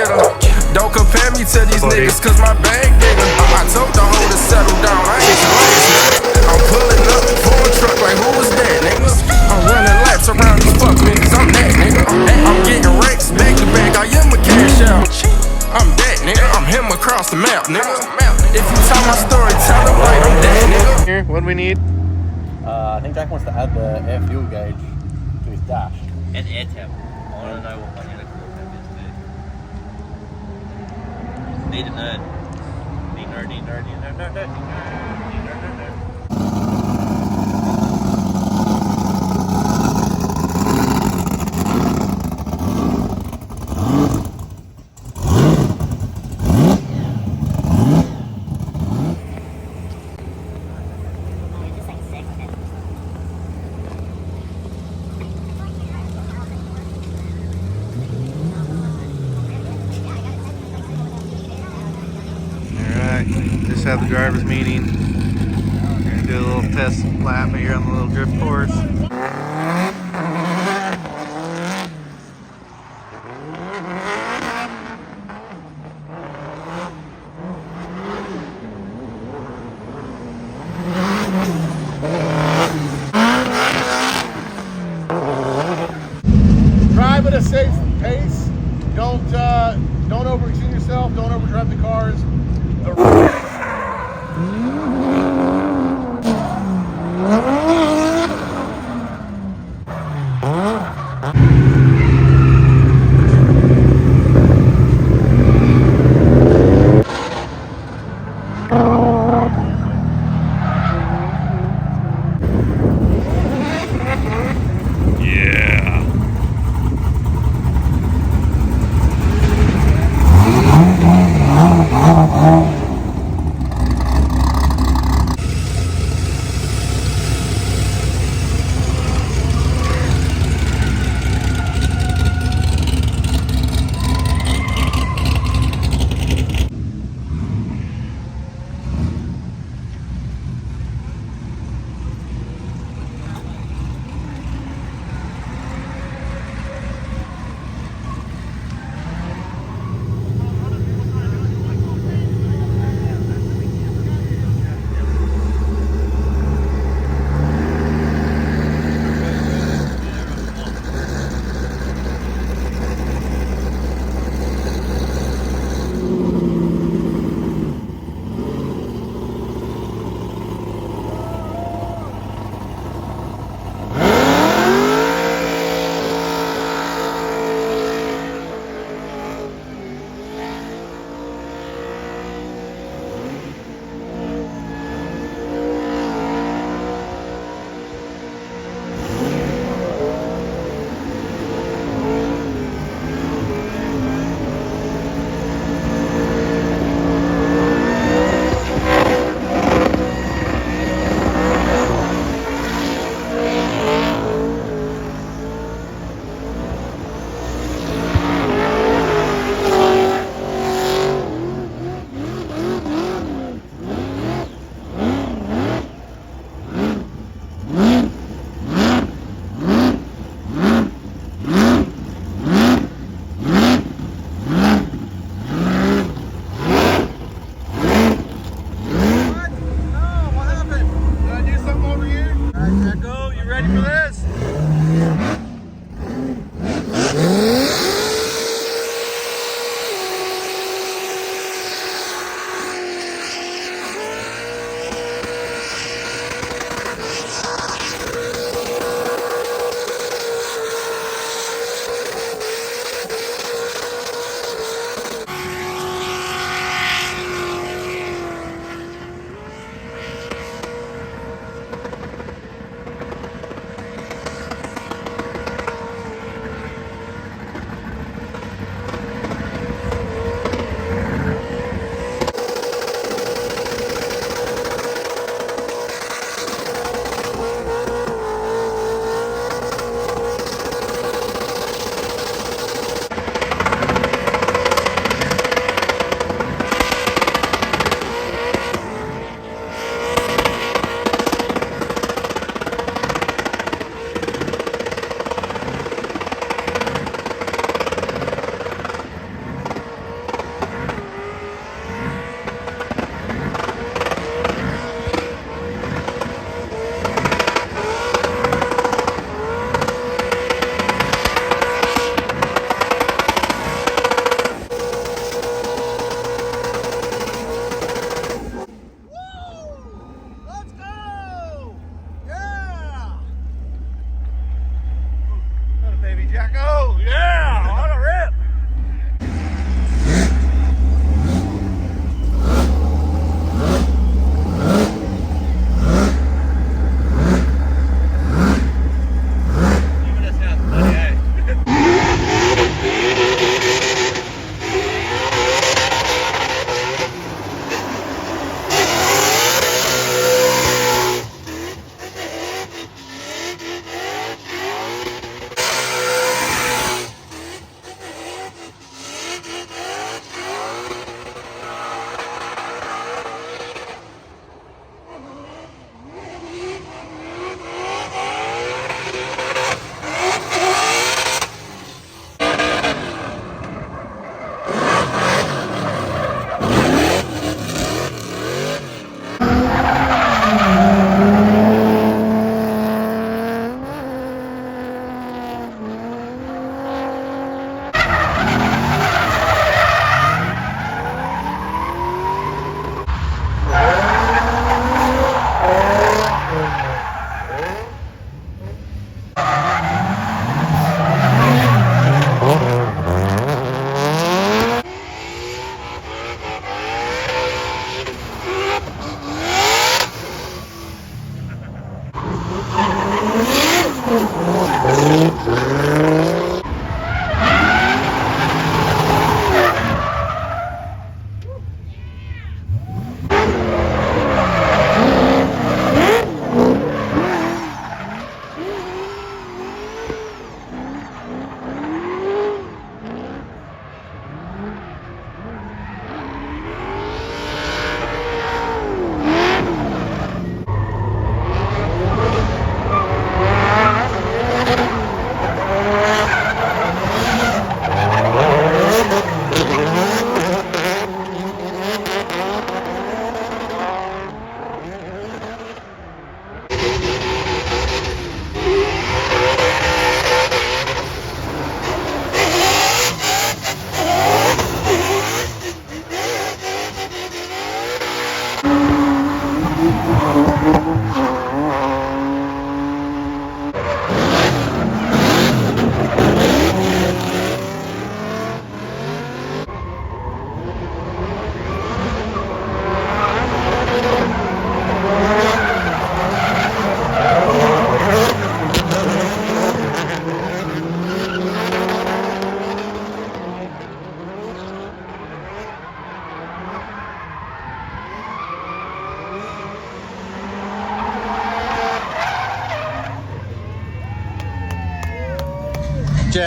hitter. Don't compare me to these niggas, cause my bag bigger. I told the hoe to settle down, I ain't your last nigga. I'm pulling up for a truck like who was that, nigga? I'm running laps around these fuck niggas, I'm that, nigga. I'm getting racks back to back, I am a cash out. I'm that, nigga. I'm him across the map, nigga. If you tell my story, tell them like I'm that, nigga. Here, what do we need? I think Jack wants to add the air fuel gauge to his dash. And air temp. I want to know what my unicorn temp is too. Need a nerd. Need nerd, need nerd, need nerd, nerd, nerd, need nerd, nerd, nerd. Just had the driver's meeting. We're gonna do a little test lap here on the little drift course. Drive at a safe pace. Don't overextend yourself. Don't overdrive the cars.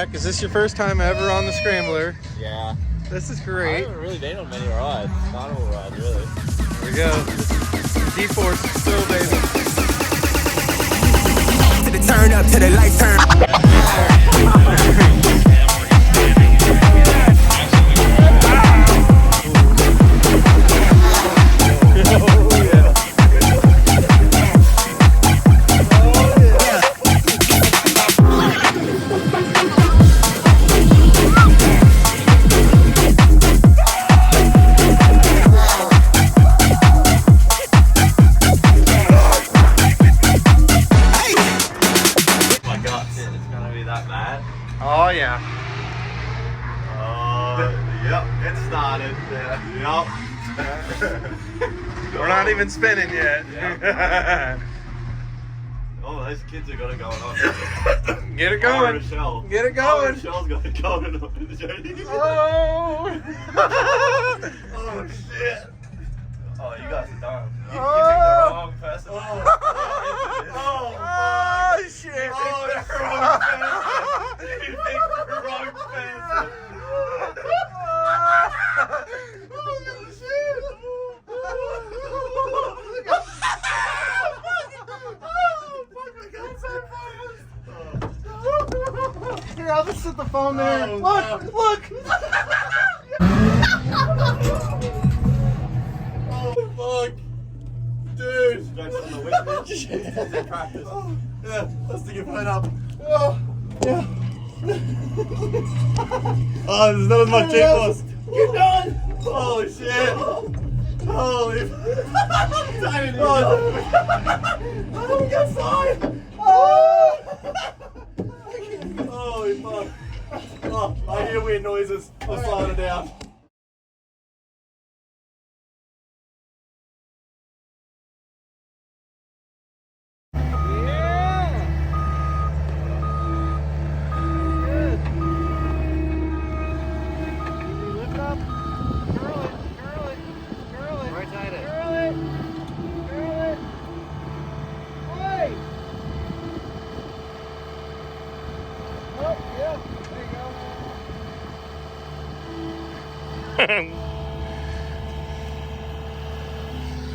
Jack. Is this your first time ever on the Scrambler? Yeah. This is I great. haven't really been on many rides. Carnival rides, really. Here we go. G-force still, baby. To the turn up, to the lights turn. Oh yeah. Yep, it started. Yep. We're not even spinning yet. Oh, those kids have got it going on. Get it Oh, going. Rochelle. Get it Oh, going. Rochelle's got it going on. Oh. Oh, shit. Oh, you guys are done. You Oh. picked the wrong person. Oh, Shit. oh, the wrong person. You picked the wrong person. Here, I'll just sit the phone there. Oh, Look, look. Oh, fuck. Dude. Jokes on the witness. They practice. Yeah, let's stick your phone up. Oh, yeah. Oh, that was my kick was. Keep going. Holy shit. Holy. Oh, we got five. Oh. Holy fuck. Oh, I hear weird noises. I'm slowing it down.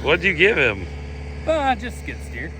What'd you give him? Just skid steer.